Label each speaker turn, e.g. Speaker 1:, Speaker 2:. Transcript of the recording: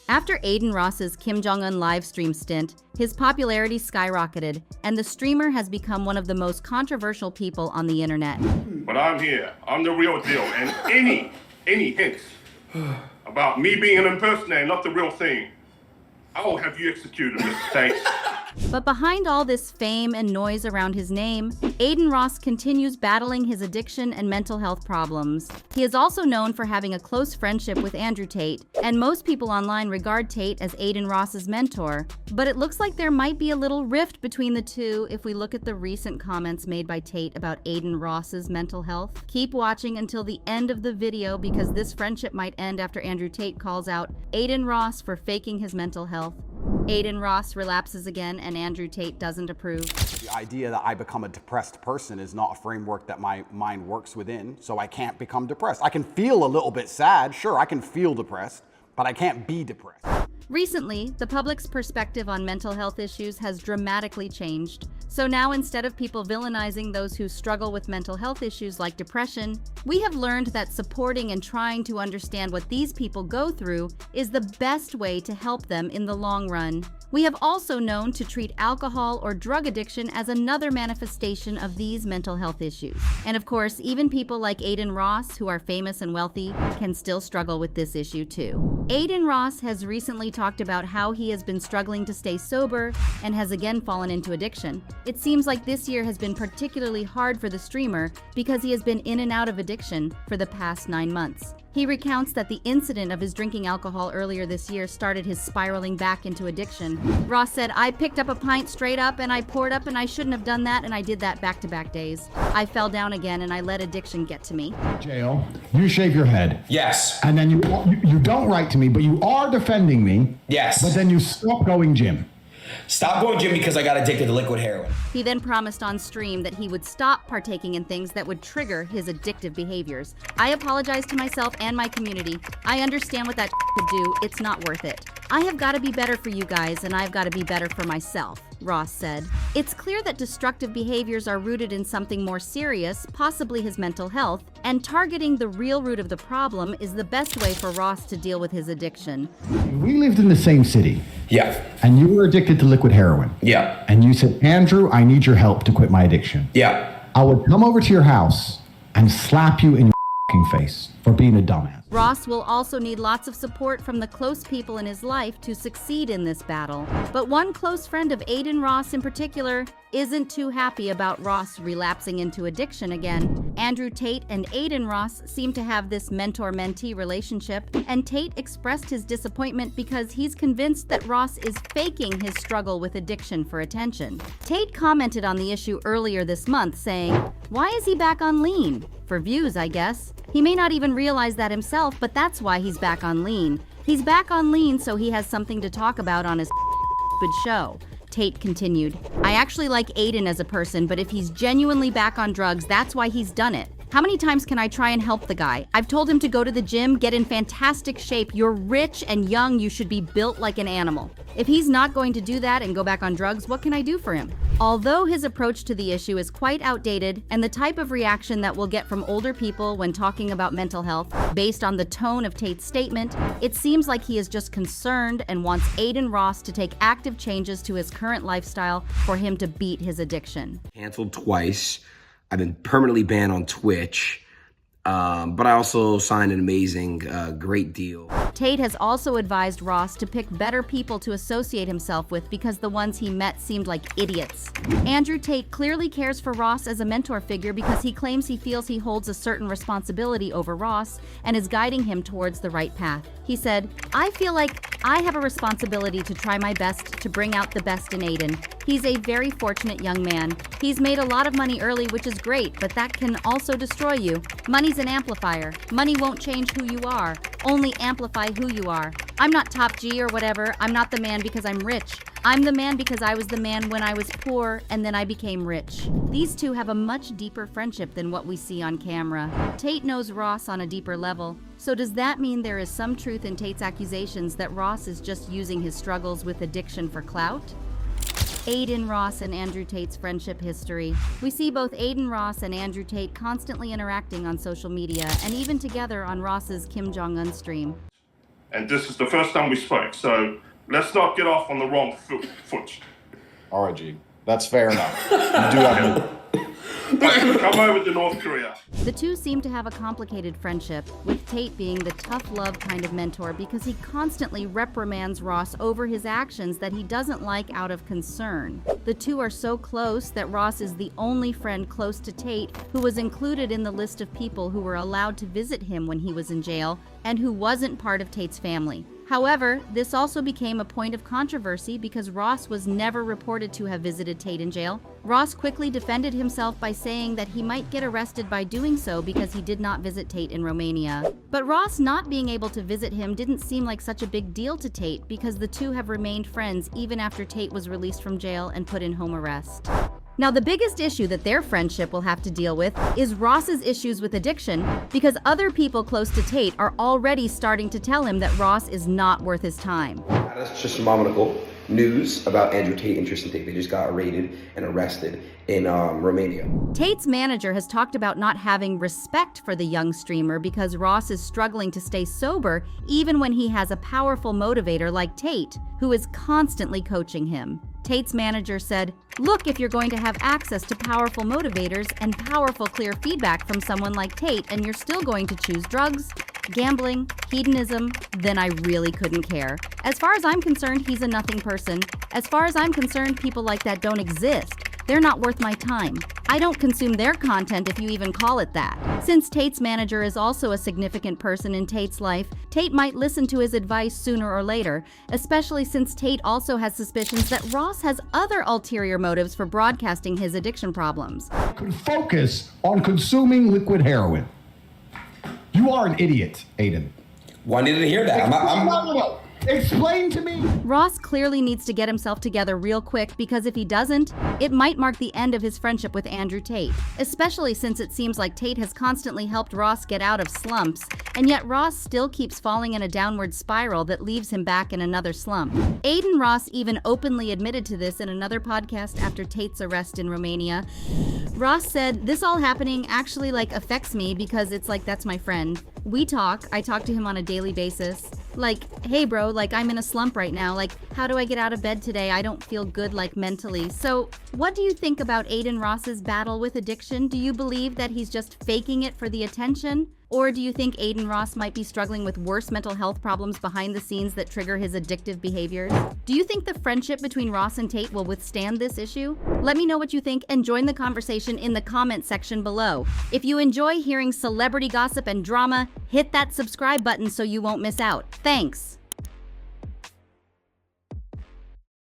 Speaker 1: After Adin Ross's Kim Jong-un livestream stint, his popularity skyrocketed, and the streamer has become one of the most controversial people on the internet.
Speaker 2: But I'm here. I'm the real deal. And any hints about me being an impersonator, not the real thing, I will have you executed, Mr. Tate.
Speaker 1: But behind all this fame and noise around his name, Adin Ross continues battling his addiction and mental health problems. He is also known for having a close friendship with Andrew Tate, and most people online regard Tate as Adin Ross's mentor. But it looks like there might be a little rift between the two if we look at the recent comments made by Tate about Adin Ross's mental health. Keep watching until the end of the video because this friendship might end after Andrew Tate calls out Adin Ross for faking his mental health. Adin Ross relapses again and Andrew Tate doesn't approve.
Speaker 3: The idea that I become a depressed person is not a framework that my mind works within, so I can't become depressed. I can feel a little bit sad, sure, I can feel depressed, but I can't be depressed.
Speaker 1: Recently, the public's perspective on mental health issues has dramatically changed. So now instead of people villainizing those who struggle with mental health issues like depression, we have learned that supporting and trying to understand what these people go through is the best way to help them in the long run. We have also known to treat alcohol or drug addiction as another manifestation of these mental health issues. And of course, even people like Adin Ross, who are famous and wealthy, can still struggle with this issue too. Adin Ross has recently talked about how he has been struggling to stay sober and has again fallen into addiction. It seems like this year has been particularly hard for the streamer because he has been in and out of addiction for the past 9 months. He recounts that the incident of his drinking alcohol earlier this year started his spiraling back into addiction. Ross said, "I picked up a pint straight up and I poured up and I shouldn't have done that and I did that back-to-back days. I fell down again and I let addiction get to me."
Speaker 4: Jail, you shave your head.
Speaker 5: Yes.
Speaker 4: And then you don't write to me, but you are defending me.
Speaker 5: Yes.
Speaker 4: But then you stop going gym.
Speaker 5: Stop going gym because I got addicted to liquid heroin.
Speaker 1: He then promised on stream that he would stop partaking in things that would trigger his addictive behaviors. "I apologize to myself and my community. I understand what that could do. It's not worth it. I have got to be better for you guys and I've got to be better for myself," Ross said. It's clear that destructive behaviors are rooted in something more serious, possibly his mental health, and targeting the real root of the problem is the best way for Ross to deal with his addiction.
Speaker 4: We lived in the same city.
Speaker 5: Yeah.
Speaker 4: And you were addicted to liquid heroin.
Speaker 5: Yeah.
Speaker 4: And you said, "Andrew, I need your help to quit my addiction."
Speaker 5: Yeah.
Speaker 4: I would come over to your house and slap you in your face for being a dumbass.
Speaker 1: Ross will also need lots of support from the close people in his life to succeed in this battle. But one close friend of Adin Ross in particular isn't too happy about Ross relapsing into addiction again. Andrew Tate and Adin Ross seem to have this mentor-mentee relationship, and Tate expressed his disappointment because he's convinced that Ross is faking his struggle with addiction for attention. Tate commented on the issue earlier this month, saying, "Why is he back on lean? For views, I guess. He may not even realize that himself, but that's why he's back on lean. He's back on lean so he has something to talk about on his stupid show." Tate continued, "I actually like Adin as a person, but if he's genuinely back on drugs, that's why he's done it. How many times can I try and help the guy? I've told him to go to the gym, get in fantastic shape. You're rich and young, you should be built like an animal. If he's not going to do that and go back on drugs, what can I do for him?" Although his approach to the issue is quite outdated and the type of reaction that we'll get from older people when talking about mental health, based on the tone of Tate's statement, it seems like he is just concerned and wants Adin Ross to take active changes to his current lifestyle for him to beat his addiction.
Speaker 5: Canceled twice. I've been permanently banned on Twitch. But I also signed an amazing, great deal.
Speaker 1: Tate has also advised Ross to pick better people to associate himself with because the ones he met seemed like idiots. Andrew Tate clearly cares for Ross as a mentor figure because he claims he feels he holds a certain responsibility over Ross and is guiding him towards the right path. He said, "I feel like I have a responsibility to try my best to bring out the best in Adin. He's a very fortunate young man. He's made a lot of money early, which is great, but that can also destroy you. Money's an amplifier. Money won't change who you are, only amplify who you are. I'm not top G or whatever. I'm not the man because I'm rich. I'm the man because I was the man when I was poor and then I became rich." These two have a much deeper friendship than what we see on camera. Tate knows Ross on a deeper level. So does that mean there is some truth in Tate's accusations that Ross is just using his struggles with addiction for clout? Adin Ross and Andrew Tate's friendship history. We see both Adin Ross and Andrew Tate constantly interacting on social media and even together on Ross's Kim Jong-un stream.
Speaker 2: and this is the first time we spoke. So let's not get off on the wrong foot.
Speaker 3: All right, G. That's fair enough. You do have
Speaker 2: Come over to North Korea.
Speaker 1: The two seem to have a complicated friendship, with Tate being the tough love kind of mentor because he constantly reprimands Ross over his actions that he doesn't like out of concern. The two are so close that Ross is the only friend close to Tate who was included in the list of people who were allowed to visit him when he was in jail and who wasn't part of Tate's family. However, this also became a point of controversy because Ross was never reported to have visited Tate in jail. Ross quickly defended himself by saying that he might get arrested by doing so because he did not visit Tate in Romania. But Ross not being able to visit him didn't seem like such a big deal to Tate because the two have remained friends even after Tate was released from jail and put in home arrest. Now, the biggest issue that their friendship will have to deal with is Ross's issues with addiction, because other people close to Tate are already starting to tell him that Ross is not worth his time.
Speaker 5: That's just monumental news about Andrew Tate and Tristan Tate. They just got raided and arrested in Romania.
Speaker 1: Tate's manager has talked about not having respect for the young streamer because Ross is struggling to stay sober even when he has a powerful motivator like Tate, who is constantly coaching him. Tate's manager said, "Look, if you're going to have access to powerful motivators and powerful clear feedback from someone like Tate and you're still going to choose drugs, gambling, hedonism, then I really couldn't care. As far as I'm concerned, he's a nothing person. As far as I'm concerned, people like that don't exist. They're not worth my time. I don't consume their content if you even call it that." Since Tate's manager is also a significant person in Tate's life, Tate might listen to his advice sooner or later, especially since Tate also has suspicions that Ross has other ulterior motives for broadcasting his addiction problems.
Speaker 4: Could focus on consuming liquid heroin. You are an idiot, Adin.
Speaker 5: Well, I needed to hear that.
Speaker 4: No. Explain to me.
Speaker 1: Ross clearly needs to get himself together real quick because if he doesn't, it might mark the end of his friendship with Andrew Tate, especially since it seems like Tate has constantly helped Ross get out of slumps, and yet Ross still keeps falling in a downward spiral that leaves him back in another slump. Adin Ross even openly admitted to this in another podcast after Tate's arrest in Romania. Ross said, "This all happening actually affects me because it's like that's my friend. We talk, I talk to him on a daily basis. Hey bro, I'm in a slump right now. How do I get out of bed today? I don't feel good mentally." So what do you think about Adin Ross's battle with addiction? Do you believe that he's just faking it for the attention? Or do you think Adin Ross might be struggling with worse mental health problems behind the scenes that trigger his addictive behaviors? Do you think the friendship between Ross and Tate will withstand this issue? Let me know what you think and join the conversation in the comment section below. If you enjoy hearing celebrity gossip and drama, hit that subscribe button so you won't miss out. Thanks.